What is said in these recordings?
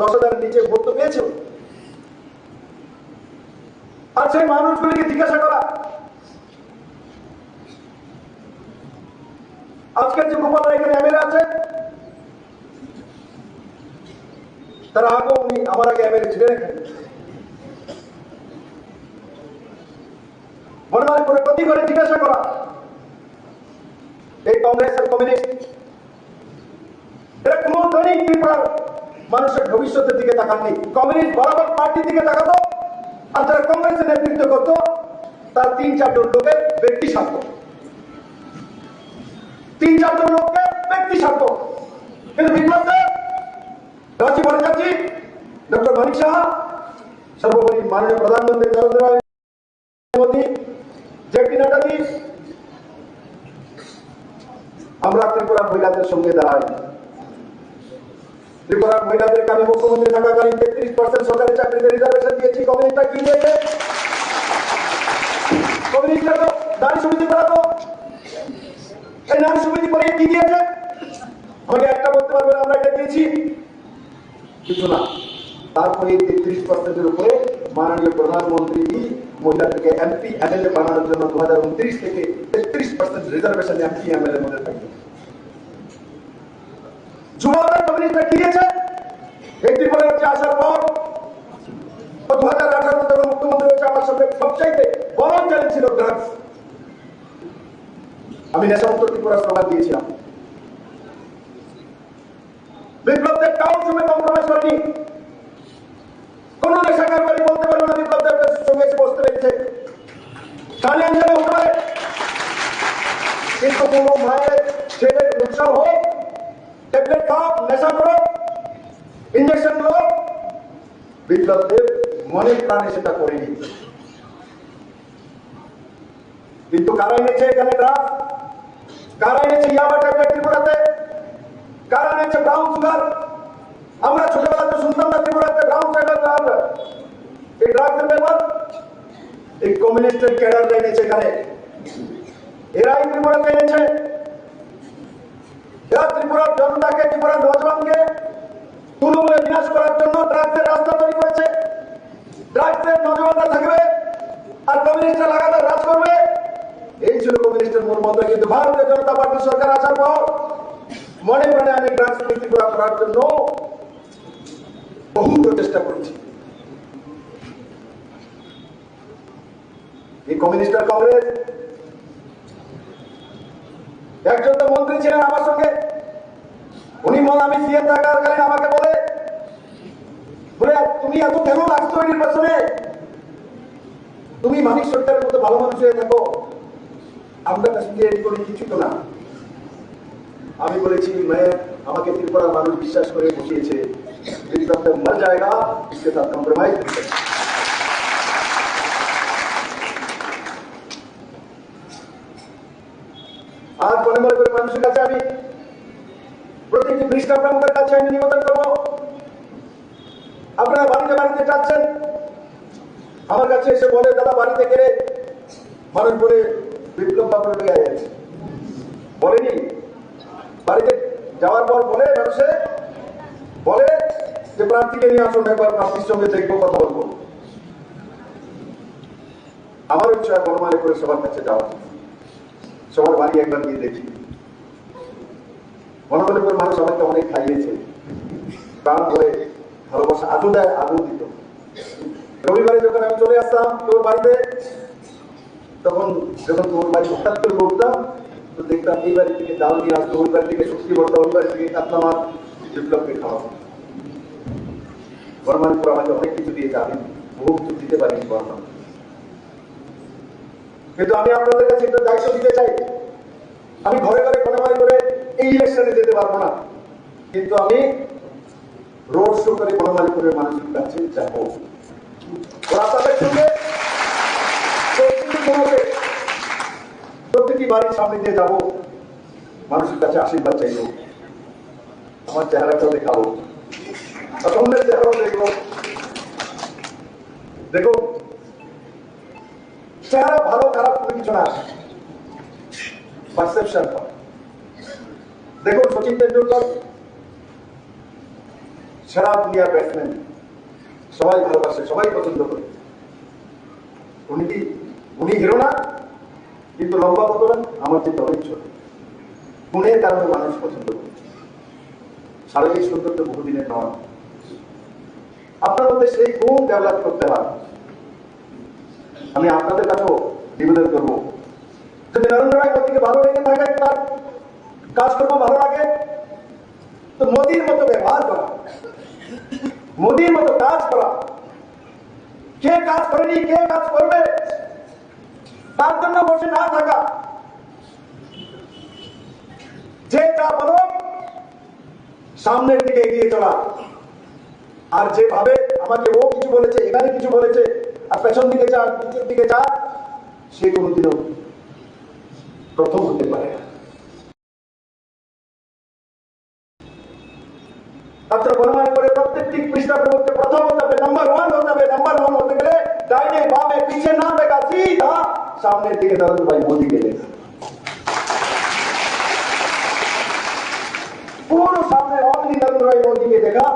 10,000-এর নিচে ভোট তো পেয়েছে। আর সেই মানুষগুলিকে জিজ্ঞাসা করা, আজকের যে গোপালরা এখানে এমএলএ আছে, তারা আগেও উনি আমার আগে এমএলএ ছিলেন এখানে। মনে মনে করে প্রতি করে জিজ্ঞাসা করা, এই কংগ্রেস আর কমিউনিস্ট এরা কোন দৈনিক ত্রিপুরার মানুষের ভবিষ্যতের দিকে তাকাননি। কমিউনিস্ট বরাবর পার্টির দিকে তাকাতো, আর যারা কংগ্রেসের নেতৃত্ব করতো তার 3-4 জন লোকের ব্যক্তি স্বার্থ, 3-4 জন লোকের ব্যক্তি স্বার্থ। কিন্তু বিপ্লবদের রাজীব ভট্টাচার্য, ডক্টর মানিক সাহা, সর্বোপরি মাননীয় প্রধানমন্ত্রী নরেন্দ্র মোদী, জেপি নাড্ডাজি, আমরা ত্রিপুরার মহিলাদের সঙ্গে দাঁড়াই। ত্রিপুরার মহিলাদেরকে আমি মুখ্যমন্ত্রী থাকাকালীন 33% সরকারি চাকরিতে রিজার্ভেশন দিয়েছি। কমিউনিস্টরা কি দিয়েছে? কমিউনিস্টরা তো নারী সমিতি করাতো। এই নারী সমিতি করে কি দিয়েছে? আমাকে একটা বলতে পারবেন আমরা এটা দিয়েছি? কিছু না। তারপরে 33%-এর উপরে মাননীয় প্রধানমন্ত্রী মহিলাদেরকে এমপি এমএলএ বানানোর জন্য 2029 থেকে 33% রিজার্ভেশন এমপি এমএলএ এর মধ্যে থাকবে। যুবকরা কমিউনিস্টরা কি দিয়েছে? এই ত্রিপুরা রাজ্যে আসার পর 2018 যখন মুখ্যমন্ত্রী হয়েছে, আমার সাথে সবচাইতে বড় চ্যালেঞ্জ ছিল ড্রাগস। আমি নেশামুক্ত ত্রিপুরা স্লোগান দিয়েছিলাম। বিপ্লবদের কারোর সঙ্গে কম্প্রোমাইজ করেনি। কোন নেশাকার বাড়ি বলতে পারবে না বিপ্লবদের সঙ্গে এসে বসতে পেরেছে। কানে আঞ্জানে হতে পারে, কিন্তু কোন মায়ের ছেলের উৎসাহ হোক, ট্যাবলেট খাও, নেশা করো, ইঞ্জেকশন লো, বিপ্লবদের মনে প্রাণে সেটা করেনি। কিন্তু কারা এনেছে এখানে ড্রাগস? কারা এনেছে ইয়াবা ট্যাবলেট ত্রিপুরাতে? কারা এনেছে ব্রাউন সুগার? আমরা ছোটবেলাতে শুনতাম না ত্রিপুরাতে ব্রাউন সুগার, এই ড্রাগসের ব্যাপার। এই কমিউনিস্টের ক্যাডাররা এনেছে এখানে, এরাই ত্রিপুরাতে এনেছে। এরা ত্রিপুরার জনতাকে, ত্রিপুরার নজওয়ানকে তৃণমূলে বিনাশ করার জন্য ড্রাগসের রাস্তা তৈরি করেছে। ড্রাগসের নজওয়ানরা থাকবে আর কমিউনিস্টরা লাগাতার রাজ করবে, এই ছিল কমিউনিস্টের মূল মন্ত্র। কিন্তু ভারতীয় জনতা পার্টির সরকার আসার পর মনে প্রাণে আমি ড্রাগস মুক্তি করার জন্য বহু প্রচেষ্টা করেছি। এই কমিউনিস্ট আর কংগ্রেস, একজন তো মন্ত্রী ছিলেন আমার সঙ্গে, উনি আমি সিএম থাকাকালীন আমাকে বলে তুমি এত কেন লাগছো এই নির্বাচনে? তুমি মানিক সরকারের মতো ভালো মানুষ হয়ে থাকো, আমরা কাশ্মীর করি কিছু তো না। আমি বলেছি আমাকে ত্রিপুরার মানুষ বিশ্বাস করে বসিয়েছে, বিপ্লব মর যায়গা, इसके साथ कॉम्प्रोमाइज नहीं करेंगे। আজ মনে মনে করে মানুষের কাছে আমি প্রত্যেকটি খ্রিস্টান প্রমুখের কাছে আমি নিবেদন করবো, আপনারা বাড়িতে বাড়িতে যাচ্ছেন, আমার কাছে এসে বলে দাদা বাড়িতে গেলে মানুষ বলে বিপ্লব বাবু লেগে আছে, বলেনি? বাড়িতে যাওয়ার পর বলে মানুষে বলে যে প্রার্থীকে নিয়ে আসুন, একবার প্রার্থীর সঙ্গে দেখবো, কথা বলবো। আমার ইচ্ছা গণমালে করে সবার কাছে যাওয়া, সবার বাড়ি একবার গিয়ে দেখি। গণমালে করে মানুষ আমাকে অনেক খাইয়েছে, প্রাণ ভরে ভালোবাসা আজও দেয়, আগেও দিত। রবিবারে যখন আমি চলে আসতাম তোর বাড়িতে, তখন যখন তোর বাড়ি হঠাৎ করে বলতাম তো দেখতাম এই বাড়ি থেকে ডাল নিয়ে আসতো, ওই বাড়ি থেকে শক্তি বর্তা, ওই বাড়ি থেকে কাতলা মাছ, বিপ্লবকে খাওয়া। গণমানপুর আমাকে অনেক কিছু দিয়েছে, আমি বহু কিছু দিতে পারিনি গণমান। কিন্তু আমি আপনাদের কাছে একটা দায়িত্ব দিতে চাই, আমি ঘরে ঘরে গণমানি করে এই ইলেকশনে যেতে পারবো না, কিন্তু আমি রোড শো করে গণমানি করে মানুষের কাছে যাবো। আপনাদের সঙ্গে প্রত্যেকটি বাড়ির সামনে দিয়ে যাবো, মানুষের কাছে আশীর্বাদ চাইবো, আমার চেহারাটাও দেখাবো, অন্যের চেহারাও দেখবো। দেখো চেহারা ভালো খারাপ কোনো কিছু না, পারসেপশন। দেখুন সচিন তেন্ডুলকর সারা দুনিয়ার ব্যাটসম্যান, সবাই ভালোবাসে, সবাই পছন্দ করে। উনি হিরো না, কিন্তু লম্বা কত না আমার চেয়ে অনেক ছোট। গুণের কারণে মানুষ পছন্দ করে, শারীরিক সৌন্দর্য বহুদিনের নয়। আপনার মধ্যে সেই গুণ ডেভেলপ করতে হয়। আমি আপনাদের কাছেও নিবেদন করবো, যদি নরেন্দ্র ভাই মোদীকে ভালো লেগে থাকে, তার কাজ করবো ভালো লাগে, তো মোদীর মতো ব্যবহার করা, মোদীর মতো কাজ করা। কে কাজ করেনি, কে কাজ করবে, তার জন্য বসে না থাকা। যে যা বলো সামনের দিকে এগিয়ে চলা। আর যেভাবে আমাকে ও কিছু বলেছে, এখানে কিছু বলেছে, আর পেছন দিকে যা, নিচের দিকে যা, সে কোনোদিনও প্রথম হতে পারে না। ছাত্র বনমান করে প্রত্যেকটি পৃষ্ঠার মধ্যে প্রথম হতে হবে, নাম্বার ওয়ান হতে হবে। নাম্বার ওয়ান হতে গেলে ডাইনে বামে পিছে না দেখা, সিধা সামনের দিকে নরেন্দ্র ভাই মোদীকে দেখা। পুরো সামনে অনলি নরেন্দ্র ভাই মোদীকে দেখা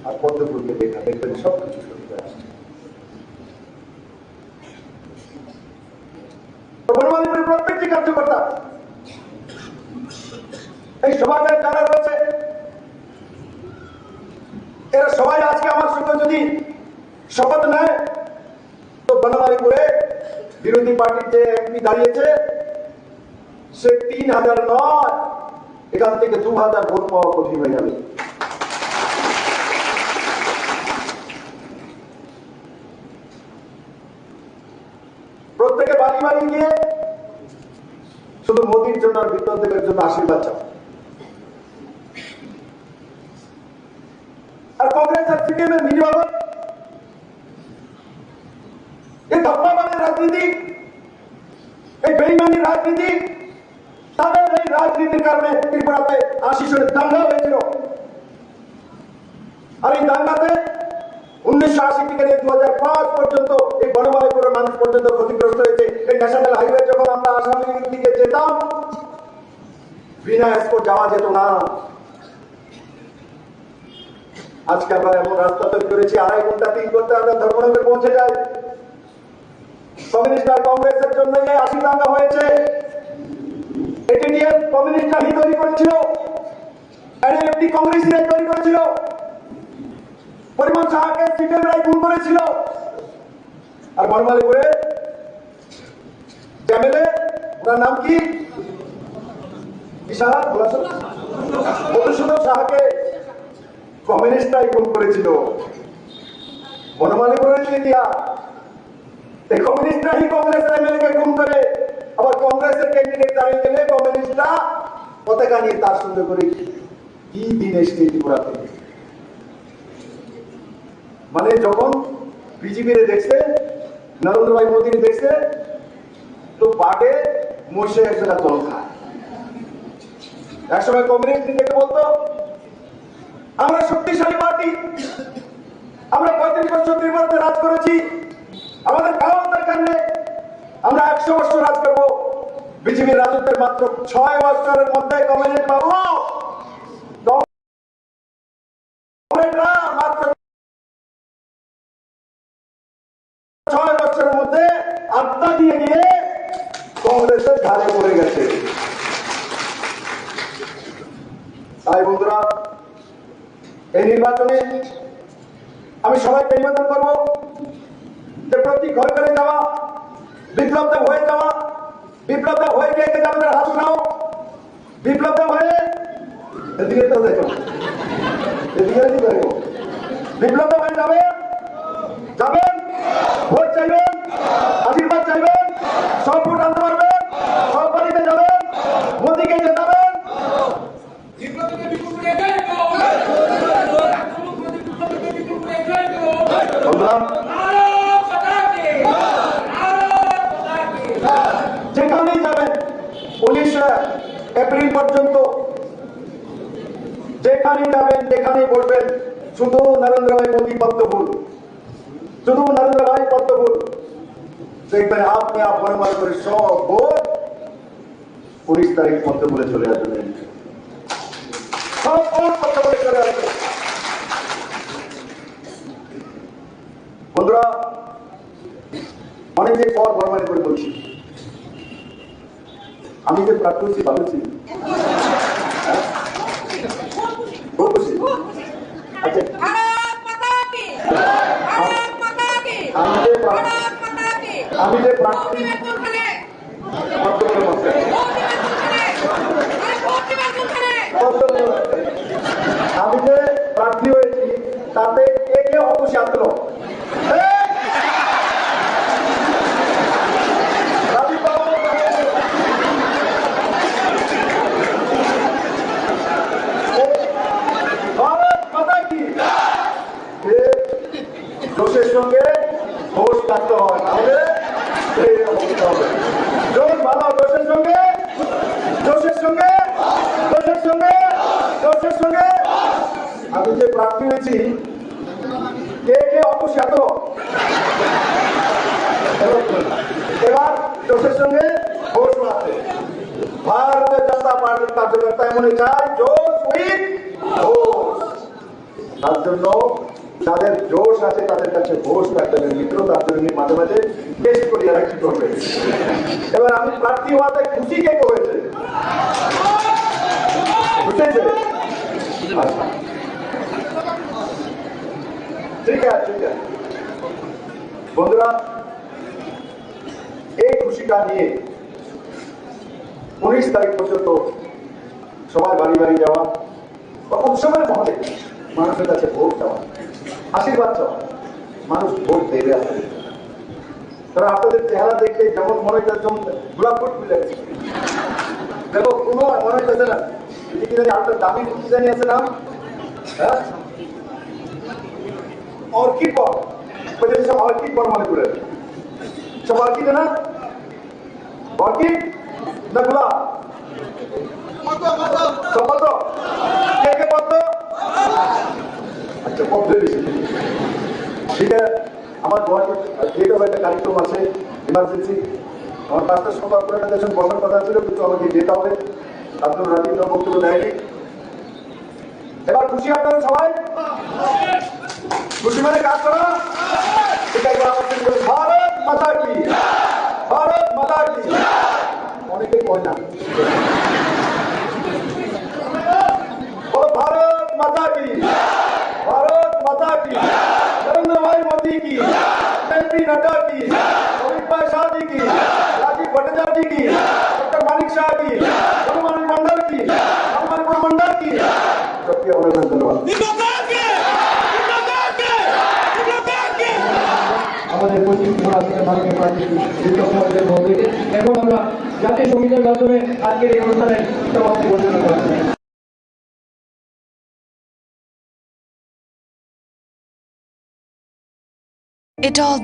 আর পদ্মপুরকে দেখা, দেখবেন সবকিছু শুরু হয়ে আসছে। বনমালীপুরের প্রত্যেকটি কার্যকর্তা, এই সভায় যারা রয়েছে, এরা সবাই আজকে আমার সঙ্গে যদি শপথ নেয়, তো বনমালীপুরে বিরোধী পার্টির যে এমপি দাঁড়িয়েছে, সে 3000 নয়, এখান থেকে 2000 ভোট পাওয়া কঠিন হয়ে যাবে। প্রত্যেকে বাড়ি বাড়ি গিয়ে শুধু মোদীর জন্য আর বিপ্লবদেবের জন্য আশীর্বাদ চাও। আর কংগ্রেস আর সিপিএম এর মিলিভাবন, এই ধপ্পাবাদের রাজনীতি, এই বেইমানির রাজনীতি, তাদের এই রাজনীতির কারণে ত্রিপুরাতে 80 সনের দাঙ্গা হয়েছিল। আর এই দাঙ্গাতে 1980 থেকে 2005 পর্যন্ত এই বনমালীপুরের মানুষ পর্যন্ত ক্ষতিগ্রস্ত হয়েছে। এই ন্যাশনাল হাইওয়ে যখন আমরা আসামের দিকে যেতাম, বিনা এসকো যাওয়া যেত না। আজকে আমরা এমন রাস্তা তৈরি করেছি, 2.5 ঘন্টা 3 ঘন্টা আমরা ধর্মনগরে পৌঁছে যাই। কমিউনিস্ট আর কংগ্রেসের জন্য এই 80 দাঙ্গা হয়েছে। এটি নিয়ে কমিউনিস্টরা তৈরি করেছিল, এনএলএফটি কংগ্রেসীরাই তৈরি করেছিল, পরিমল সাহাকে সিপিএমরাই খুন করেছিল। আর বনমালীপুরে এমএলএ, ওনার নাম কি, মধুসূদন সাহাকে কমিউনিস্টরাই খুন করেছিল। বনমালীপুরের ইতিহাস, এই কমিউনিস্টরাই কংগ্রেসের এমএলএ কে খুন করে, আবার কংগ্রেসের ক্যান্ডিডেট দাঁড়িয়ে গেলে কমিউনিস্টরা পতাকা নিয়ে তার সঙ্গে করে কি দিন এসছে ত্রিপুরাতে। মানে যখন বিজেপির দেখছে, নরেন্দ্র ভাই মোদী দেখছে, তো বাটে মশে একজনা জল খায়। একসময় কমিউনিস্ট দেখে বলতো, আমরা শক্তিশালী পার্টি, আমরা 35 বছর ত্রিপুরাতে রাজ করেছি, আমাদের কারো দরকার নেই, আমরা 100 বছর রাজ করবো। বিজেপির রাজত্বের মাত্র 6 বছরের মধ্যে কমিউনিস্ট বাবু, কমরেডরা মাত্র 6 বছরের মধ্যে আড্ডা দিয়ে গিয়ে কংগ্রেসের ঘাড়ে পড়ে গেছে। তাই বন্ধুরা, এই নির্বাচনে আমি সবাইকে নিবেদন করবো যে প্রতি ঘরে ঘরে যাওয়া, বিপ্লবদেব হয়ে যাওয়া, বিপ্লবদেব হয়ে গিয়ে আমাদের হাত উঠাও, বিপ্লবদেব হয়ে এদিকে তো দেখো, এদিকে দেখো, বিপ্লবদেব হয়ে যাবে, যাবেন, ভোট চাইবেন, আশীর্বাদ চাইবেন, সব ভোট আনতে পারবেন, সব বাড়িতে যাবেন, মোদীকে জেতাবেন। যেখানেই যাবেন 19 এপ্রিল পর্যন্ত, যেখানেই যাবেন, যেখানেই বলবেন শুধু নরেন্দ্র ভাই মোদী পদ্মফুল, শুধু নরেন্দ্র ভাই পদ্মফুল, দেখবেন আপনি আপনার মনে করে সব ভোট 19 তারিখ পদ্মফুলে চলে আসবেন, সব ভোট পদ্মফুলে চলে আসবে। আমি যে প্রাপ্ত হচ্ছি ভালো ছিল, খুব খুশি। আচ্ছা, আমি যে প্রার্থী, আমি যে প্রার্থী হয়েছি তাতে কে কে অবশ্যই আগ্রহ জোশের সঙ্গে হোশ থাকতে হয়, তাহলে জোশ ভালো, জোশের সঙ্গে জোশের সঙ্গে জোশের সঙ্গে জোশের সঙ্গে। আমি যে প্রার্থী হয়েছি কে কে অপসাত এবার জোশের সঙ্গে হোশ আছে। ভারতীয় জনতা পার্টির কার্যকর্তা এমনই চায় জোশ উইথ হোশ। তার জন্য যাদের জোশ আছে তাদের কাছে হোশ থাকতে হবে মিত্র, তার জন্য মাঝে মাঝে টেস্ট করিয়া রাখতে করবে। এবার আমি প্রার্থী হওয়াতে খুশি কে হয়েছে, বুঝেছে? আচ্ছা, ঠিক আছে ঠিক আছে বন্ধুরা, এই খুশিটা নিয়ে 19 তারিখ পর্যন্ত সবাই বাড়ি বাড়ি যাওয়া বা উৎসবের মহলে মানুষের কাছে ভোট দেওয়া, আশীর্বাদ চাওয়া, মানুষ ভোট দেবে আসলে। তারা আপনাদের চেহারা দেখে যেমন মনে হচ্ছে যেমন গোলাপ ফুট মিলে গেছে, দেখো কোনো মনে হইতেছে না আপনার দামি ফুটি জানি আছে না, হ্যাঁ অর্কিড বল, সব অর্কিড বল মনে করে, সব অর্কিড না, অর্কিড না গোলাপ সব পদ্ম, কে কে পদ্ম? আচ্ছা পদ্ম বেশি, ঠিক আছে। আমার যেটাও একটা কার্যক্রম আছে ইমার্জেন্সি, আমার 5টার সময় আপনার দেশের বসার কথা ছিল, কিন্তু আমাকে যেতে হবে, আপনার রাজীব বক্তব্য দেয়নি। এবার খুশি আপনারা সবাই? খুশি মানে কাজ করা, ভারত মাতা কি, ভারত মাতা কি। অনেকে কয় না, বলো ভারত মাতা কি, ভারত মাতা কি, नरेंद्र भाई मोदी की, जेपी नड्डा की, अमित भाई शाह जी की, राजीव भट्टाचार्य जी की, डॉक्टर मानिक शाह की, हनुमान मंडल की, हनुमान मंडल की, सबके अभिनंदन धन्यवाद। আমাদের এখন আমরা জাতীয় সঙ্গীতের মাধ্যমে আজকের এই অনুষ্ঠানের সমাপ্তি ঘোষণা করছি। It all